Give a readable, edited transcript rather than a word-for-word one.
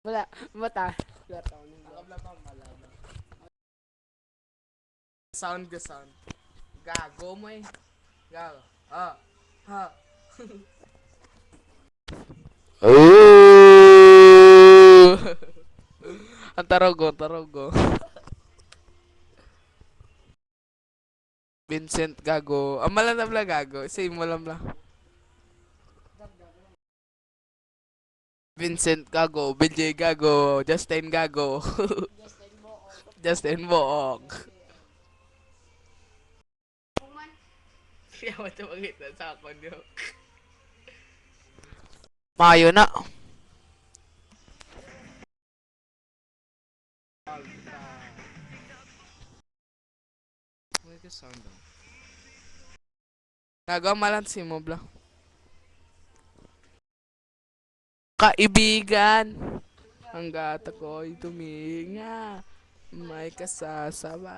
Wala, mata. Sound ga sound. Gago mo eh. Gago. Ah. Ha. Oh! Ang tarogo. Vincent Gago. Ang malam na Gago. Say mo lang. Vincent Gago. BJ Gago. Justin Gago. Justin Boong. Kaya mo ito makita sa ako niyo. Mayo na. May ka sound daw. Gago malan si mo bla. Kaibigan. Hanggat ako'y tuminga. May kasasama.